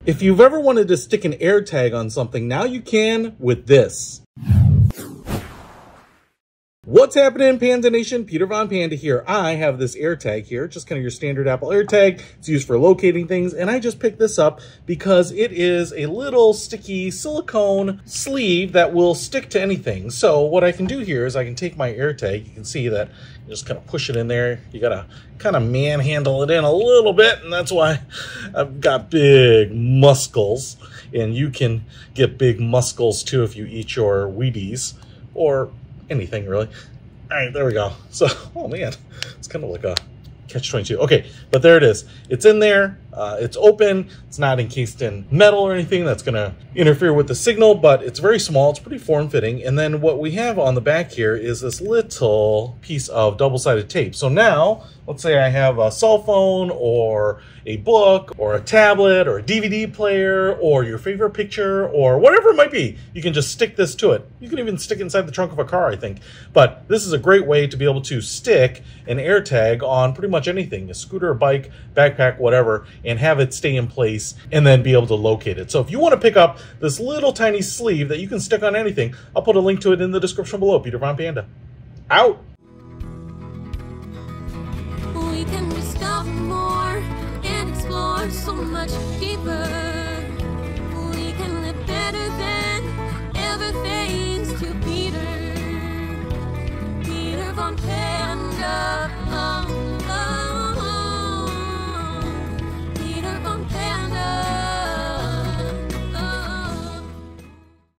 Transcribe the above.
If you've ever wanted to stick an AirTag on something, now you can with this. What's happening, Panda Nation? Peter Von Panda here. I have this AirTag here, just kind of your standard Apple AirTag. It's used for locating things, and I just picked this up because it is a little sticky silicone sleeve that will stick to anything. So what I can do here is I can take my AirTag. You can see that you just kind of push it in there. You gotta kind of manhandle it in a little bit, and that's why I've got big muscles. And you can get big muscles too if you eat your Wheaties or anything really. All right, there we go. So, oh man, it's kind of like a catch-22. Okay, but there it is. It's in there. It's open. It's not encased in metal or anything that's going to interfere with the signal, but it's very small. It's pretty form-fitting. And then what we have on the back here is this little piece of double-sided tape. So now, let's say I have a cell phone or a book or a tablet or a DVD player or your favorite picture or whatever it might be. You can just stick this to it. You can even stick it inside the trunk of a car, I think. But this is a great way to be able to stick an AirTag on pretty much anything, a scooter, a bike, backpack, whatever, and have it stay in place and then be able to locate it. So if you want to pick up this little tiny sleeve that you can stick on anything, I'll put a link to it in the description below. Peter Von Panda, out. We can discover more and explore so much deeper.